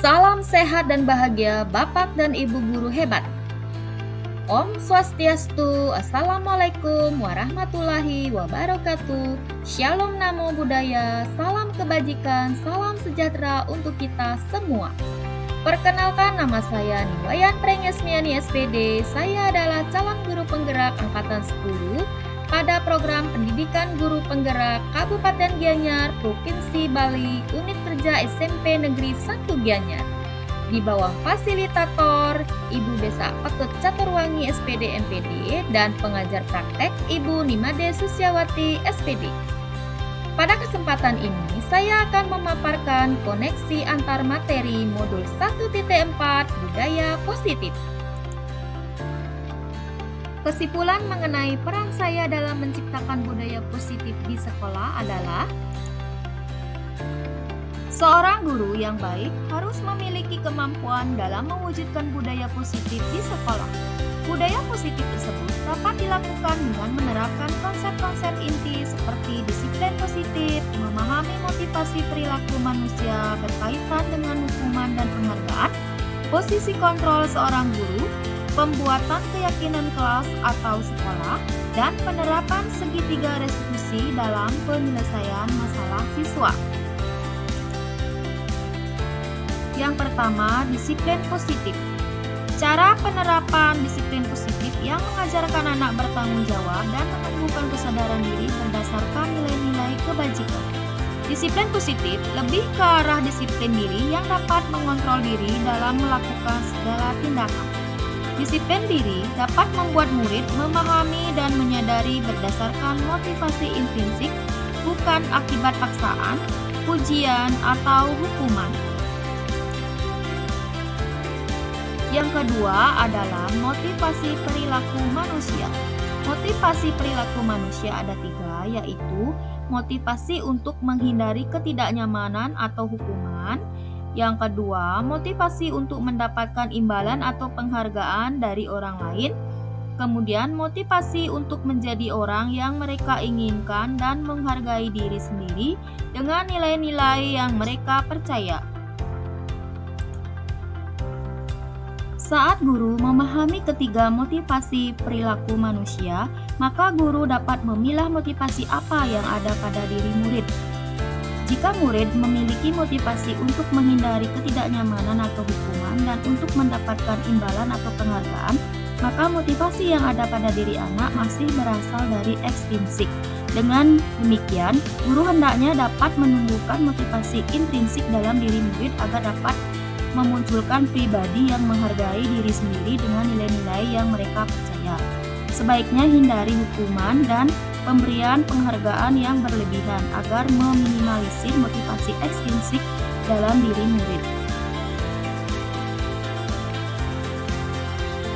Salam sehat dan bahagia Bapak dan Ibu guru hebat. Om Swastiastu, Assalamualaikum warahmatullahi wabarakatuh. Shalom Namo Buddhaya, salam kebajikan, salam sejahtera untuk kita semua. Perkenalkan, nama saya Niwayan Prengesmiani SPD. Saya adalah calon guru penggerak angkatan 10 pada program Pendidikan Guru Penggerak Kabupaten Gianyar, Provinsi Bali, Unit Kerja SMP Negeri 1 Gianyar. Di bawah fasilitator Ibu Desa Petut Caturwangi SPD MPD dan pengajar praktek Ibu Nimade Susiawati SPD. Pada kesempatan ini, saya akan memaparkan koneksi antar materi modul 1.4 Budaya Positif. Kesimpulan mengenai peran saya dalam menciptakan budaya positif di sekolah adalah seorang guru yang baik harus memiliki kemampuan dalam mewujudkan budaya positif di sekolah. Budaya positif tersebut dapat dilakukan dengan menerapkan konsep-konsep inti seperti disiplin positif, memahami motivasi perilaku manusia berkaitan dengan hukuman dan penghargaan, posisi kontrol seorang guru, pembuatan keyakinan kelas atau sekolah, dan penerapan segitiga restitusi dalam penyelesaian masalah siswa. Yang pertama, disiplin positif. Cara penerapan disiplin positif yang mengajarkan anak bertanggung jawab dan menumbuhkan kesadaran diri berdasarkan nilai-nilai kebajikan. Disiplin positif lebih ke arah disiplin diri yang dapat mengontrol diri dalam melakukan segala tindakan. Disiplin diri dapat membuat murid memahami dan menyadari berdasarkan motivasi intrinsik, bukan akibat paksaan, pujian, atau hukuman. Yang kedua adalah motivasi perilaku manusia. Motivasi perilaku manusia ada 3, yaitu motivasi untuk menghindari ketidaknyamanan atau hukuman. Yang kedua, motivasi untuk mendapatkan imbalan atau penghargaan dari orang lain. Kemudian, motivasi untuk menjadi orang yang mereka inginkan dan menghargai diri sendiri dengan nilai-nilai yang mereka percaya. Saat guru memahami ketiga motivasi perilaku manusia, maka guru dapat memilah motivasi apa yang ada pada diri murid. Jika murid memiliki motivasi untuk menghindari ketidaknyamanan atau hukuman dan untuk mendapatkan imbalan atau penghargaan, maka motivasi yang ada pada diri anak masih berasal dari ekstrinsik. Dengan demikian, guru hendaknya dapat menumbuhkan motivasi intrinsik dalam diri murid agar dapat memunculkan pribadi yang menghargai diri sendiri dengan nilai-nilai yang mereka percaya. Sebaiknya hindari hukuman dan pemberian penghargaan yang berlebihan agar meminimalisir motivasi ekstrinsik dalam diri murid.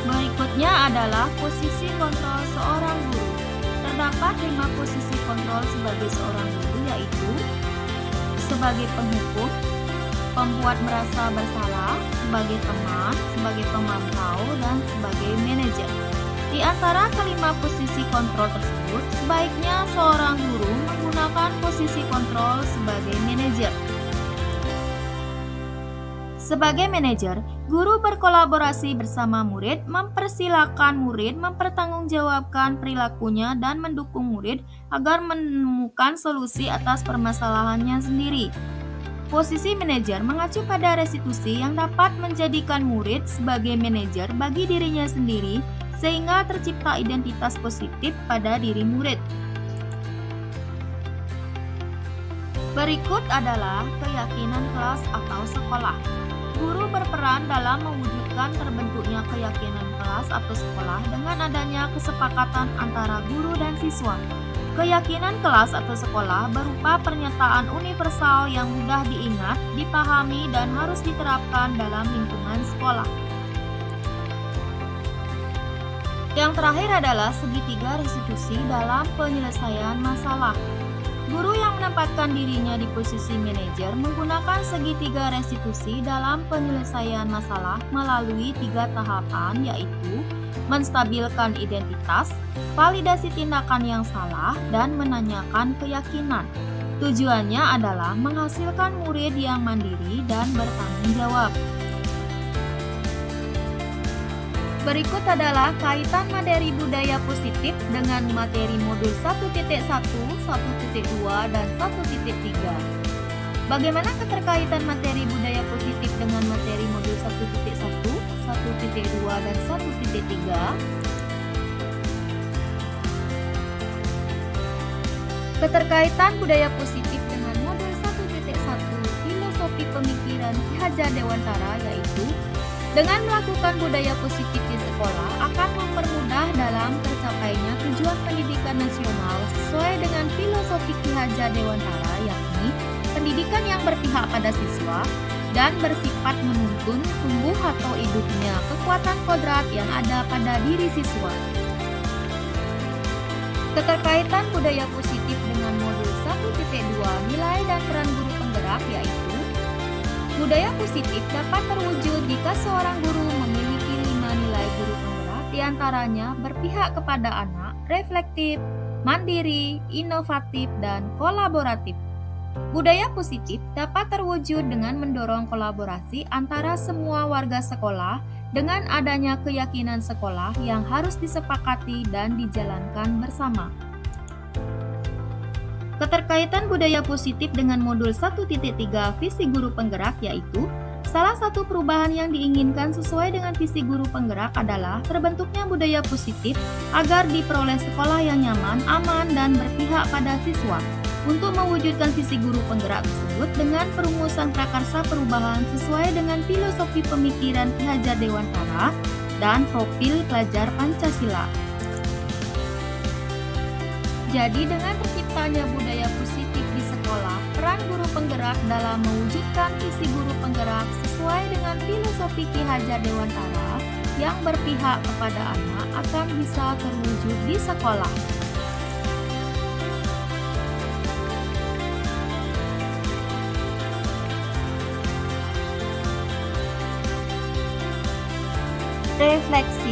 Berikutnya adalah posisi kontrol seorang guru. Terdapat 5 posisi kontrol sebagai seorang guru, yaitu sebagai penghukum, pembuat merasa bersalah, sebagai teman, sebagai pemantau, dan sebagai manajer. Di antara kelima posisi kontrol tersebut, sebaiknya seorang guru menggunakan posisi kontrol sebagai manajer. Sebagai manajer, guru berkolaborasi bersama murid, mempersilahkan murid mempertanggungjawabkan perilakunya dan mendukung murid agar menemukan solusi atas permasalahannya sendiri. Posisi manajer mengacu pada restitusi yang dapat menjadikan murid sebagai manajer bagi dirinya sendiri, sehingga tercipta identitas positif pada diri murid. Berikut adalah keyakinan kelas atau sekolah. Guru berperan dalam mewujudkan terbentuknya keyakinan kelas atau sekolah dengan adanya kesepakatan antara guru dan siswa. Keyakinan kelas atau sekolah berupa pernyataan universal yang mudah diingat, dipahami, dan harus diterapkan dalam lingkungan sekolah. Yang terakhir adalah segitiga restitusi dalam penyelesaian masalah. Guru yang menempatkan dirinya di posisi manajer menggunakan segitiga restitusi dalam penyelesaian masalah melalui 3 tahapan, yaitu menstabilkan identitas, validasi tindakan yang salah, dan menanyakan keyakinan. Tujuannya adalah menghasilkan murid yang mandiri dan bertanggung jawab. Berikut adalah kaitan materi budaya positif dengan materi modul 1.1, 1.2, dan 1.3. Bagaimana keterkaitan materi budaya positif dengan materi modul 1.1, 1.2, dan 1.3? Keterkaitan budaya positif dengan modul 1.1 filosofi pemikiran Ki Hajar Dewantara yaitu dengan melakukan budaya positif di sekolah akan mempermudah dalam tercapainya tujuan pendidikan nasional sesuai dengan filosofi Ki Hajar Dewantara, yakni pendidikan yang berpihak pada siswa dan bersifat menuntun tumbuh atau hidupnya kekuatan kodrat yang ada pada diri siswa. Keterkaitan budaya positif dengan modul 1.2 nilai dan peran guru penggerak yaitu budaya positif dapat terwujud jika seorang guru memiliki 5 nilai guru penggerak, diantaranya berpihak kepada anak, reflektif, mandiri, inovatif, dan kolaboratif. Budaya positif dapat terwujud dengan mendorong kolaborasi antara semua warga sekolah dengan adanya keyakinan sekolah yang harus disepakati dan dijalankan bersama. Keterkaitan budaya positif dengan modul 1.3 visi guru penggerak yaitu salah satu perubahan yang diinginkan sesuai dengan visi guru penggerak adalah terbentuknya budaya positif agar diperoleh sekolah yang nyaman, aman, dan berpihak pada siswa. Untuk mewujudkan visi guru penggerak tersebut dengan perumusan prakarsa perubahan sesuai dengan filosofi pemikiran Ki Hajar Dewantara dan profil pelajar Pancasila. Jadi dengan terciptanya budaya positif di sekolah, peran guru penggerak dalam mewujudkan visi guru penggerak sesuai dengan filosofi Ki Hajar Dewantara yang berpihak kepada anak akan bisa terwujud di sekolah. Refleksi.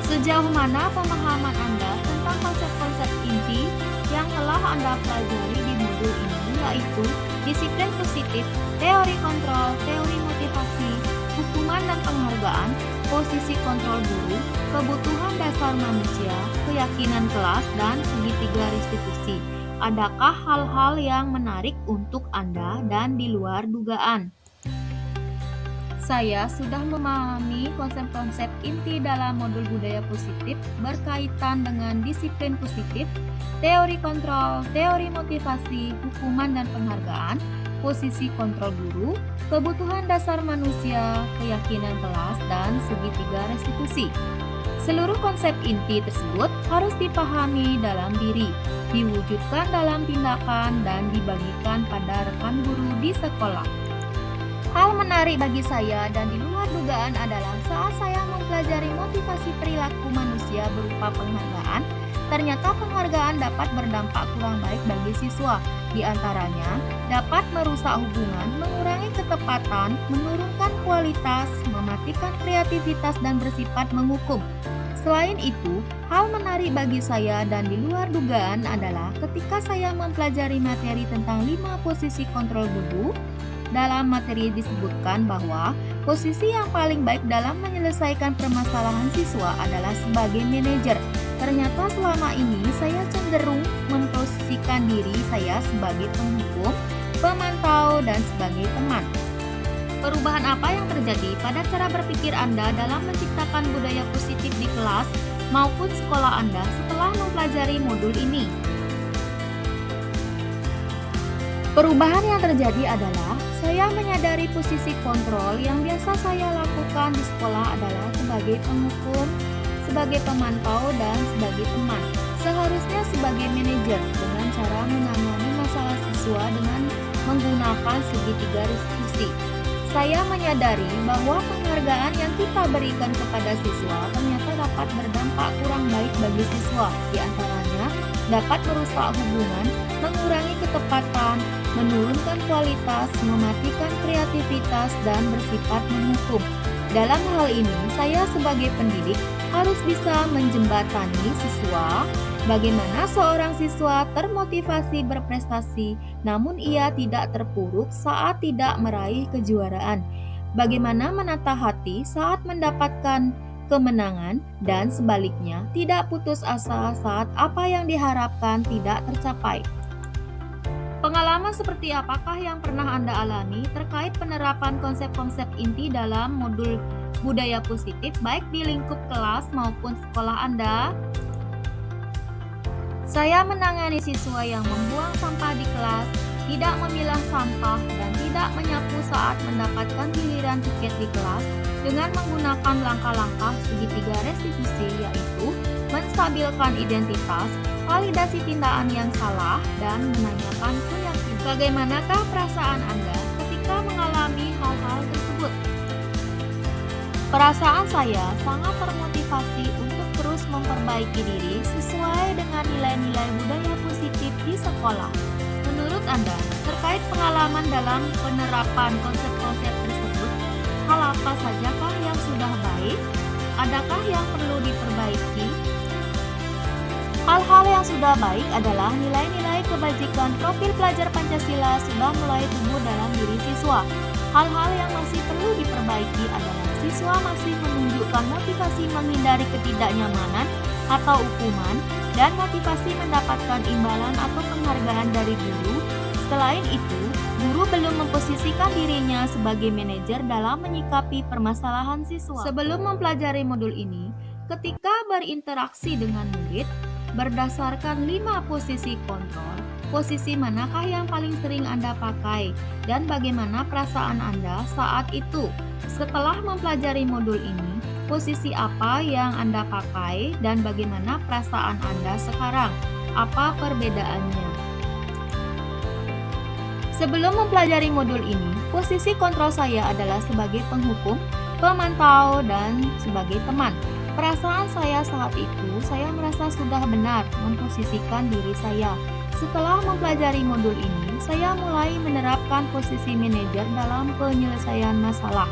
Sejauh mana pemahaman Anda tentang konsep-konsep inti yang telah Anda pelajari di modul ini, yaitu disiplin positif, teori kontrol, teori motivasi, hukuman dan penghargaan, posisi kontrol guru, kebutuhan dasar manusia, keyakinan kelas, dan segitiga restitusi. Adakah hal-hal yang menarik untuk Anda dan di luar dugaan? Saya sudah memahami konsep-konsep inti dalam modul budaya positif berkaitan dengan disiplin positif, teori kontrol, teori motivasi, hukuman dan penghargaan, posisi kontrol guru, kebutuhan dasar manusia, keyakinan kelas, dan segitiga restitusi. Seluruh konsep inti tersebut harus dipahami dalam diri, diwujudkan dalam tindakan, dan dibagikan pada rekan guru di sekolah. Hal menarik bagi saya dan di luar dugaan adalah saat saya mempelajari motivasi perilaku manusia berupa penghargaan, ternyata penghargaan dapat berdampak kurang baik bagi siswa. Di antaranya, dapat merusak hubungan, mengurangi ketepatan, menurunkan kualitas, mematikan kreativitas, dan bersifat menghukum. Selain itu, hal menarik bagi saya dan di luar dugaan adalah ketika saya mempelajari materi tentang 5 posisi kontrol guru. Dalam materi disebutkan bahwa posisi yang paling baik dalam menyelesaikan permasalahan siswa adalah sebagai manajer. Ternyata selama ini saya cenderung memposisikan diri saya sebagai penghukum, pemantau, dan sebagai teman. Perubahan apa yang terjadi pada cara berpikir Anda dalam menciptakan budaya positif di kelas maupun sekolah Anda setelah mempelajari modul ini? Perubahan yang terjadi adalah saya menyadari posisi kontrol yang biasa saya lakukan di sekolah adalah sebagai penghukum, sebagai pemantau, dan sebagai teman. Seharusnya sebagai manajer dengan cara menangani masalah siswa dengan menggunakan segitiga restitusi. Saya menyadari bahwa penghargaan yang kita berikan kepada siswa ternyata dapat berdampak kurang baik bagi siswa. Di antaranya dapat merusak hubungan, mengurangi ketepatan, menurunkan kualitas, mematikan kreativitas, dan bersifat menghukum. Dalam hal ini, saya sebagai pendidik harus bisa menjembatani siswa. Bagaimana seorang siswa termotivasi berprestasi, namun ia tidak terpuruk saat tidak meraih kejuaraan. Bagaimana menata hati saat mendapatkan kemenangan, dan sebaliknya, tidak putus asa saat apa yang diharapkan tidak tercapai. Pengalaman seperti apakah yang pernah Anda alami terkait penerapan konsep-konsep inti dalam modul budaya positif baik di lingkup kelas maupun sekolah Anda? Saya menangani siswa yang membuang sampah di kelas, tidak memilah sampah, dan tidak menyapu saat mendapatkan giliran tiket di kelas dengan menggunakan langkah-langkah segitiga restitusi, yaitu menstabilkan identitas, validasi tindakan yang salah, dan menanyakan keyakinan. Bagaimanakah perasaan Anda ketika mengalami hal-hal tersebut? Perasaan saya sangat termotivasi untuk terus memperbaiki diri sesuai dengan nilai-nilai budaya positif di sekolah. Menurut Anda, terkait pengalaman dalam penerapan konsep-konsep tersebut, hal apa sajakah yang sudah baik? Adakah yang perlu diperbaiki? Hal-hal yang sudah baik adalah nilai-nilai kebajikan profil pelajar Pancasila sudah mulai tumbuh dalam diri siswa. Hal-hal yang masih perlu diperbaiki adalah siswa masih menunjukkan motivasi menghindari ketidaknyamanan atau hukuman dan motivasi mendapatkan imbalan atau penghargaan dari guru. Selain itu, guru belum memposisikan dirinya sebagai manajer dalam menyikapi permasalahan siswa. Sebelum mempelajari modul ini, ketika berinteraksi dengan murid, berdasarkan 5 posisi kontrol, posisi manakah yang paling sering Anda pakai dan bagaimana perasaan Anda saat itu? Setelah mempelajari modul ini, posisi apa yang Anda pakai dan bagaimana perasaan Anda sekarang? Apa perbedaannya? Sebelum mempelajari modul ini, posisi kontrol saya adalah sebagai penghukum, pemantau, dan sebagai teman. Perasaan saya saat itu, saya merasa sudah benar memposisikan diri saya. Setelah mempelajari modul ini, saya mulai menerapkan posisi manajer dalam penyelesaian masalah.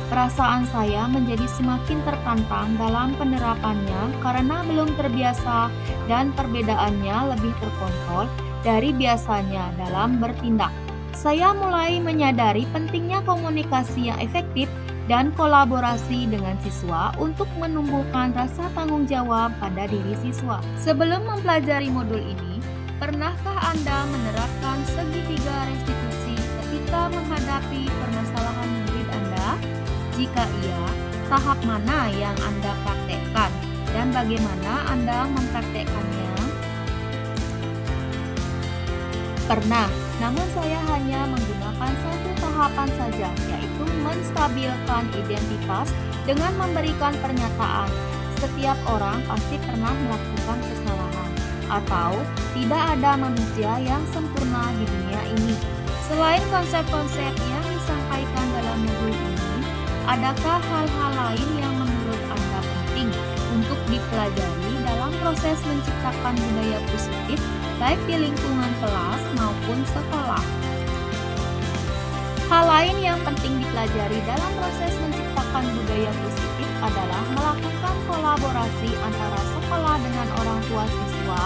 Perasaan saya menjadi semakin tertantang dalam penerapannya karena belum terbiasa dan perbedaannya lebih terkontrol dari biasanya dalam bertindak. Saya mulai menyadari pentingnya komunikasi yang efektif dan kolaborasi dengan siswa untuk menumbuhkan rasa tanggung jawab pada diri siswa. Sebelum mempelajari modul ini, pernahkah Anda menerapkan segitiga restitusi ketika menghadapi permasalahan murid Anda? Jika iya, tahap mana yang Anda praktekkan dan bagaimana Anda mempraktekkannya? Pernah, namun saya hanya menggunakan satu tahapan saja, yaitu menstabilkan identitas dengan memberikan pernyataan setiap orang pasti pernah melakukan kesalahan atau tidak ada manusia yang sempurna di dunia ini. Selain konsep-konsep yang disampaikan dalam modul ini, adakah hal-hal lain yang menurut Anda penting untuk dipelajari dalam proses menciptakan budaya positif baik di lingkungan kelas maupun sekolah? Hal lain yang penting dipelajari dalam proses menciptakan budaya positif adalah melakukan kolaborasi antara sekolah dengan orang tua siswa,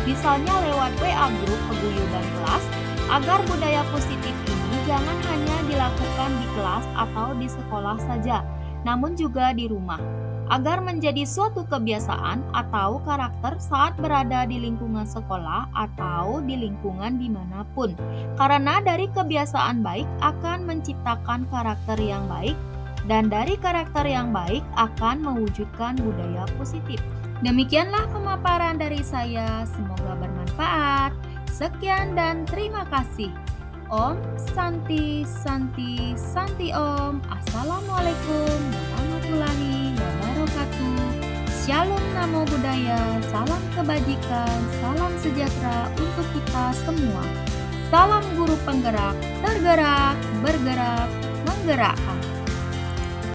misalnya lewat WA Group Paguyuban Kelas, agar budaya positif ini jangan hanya dilakukan di kelas atau di sekolah saja, namun juga di rumah, agar menjadi suatu kebiasaan atau karakter saat berada di lingkungan sekolah atau di lingkungan dimanapun. Karena dari kebiasaan baik akan menciptakan karakter yang baik, dan dari karakter yang baik akan mewujudkan budaya positif. Demikianlah pemaparan dari saya, semoga bermanfaat. Sekian dan terima kasih. Om Santi Santi Santi Om. Assalamualaikum warahmatullahi wabarakatuh. Shalom Namo Buddhaya. Salam kebajikan, salam sejahtera untuk kita semua. Salam guru penggerak, tergerak, bergerak, menggerakkan.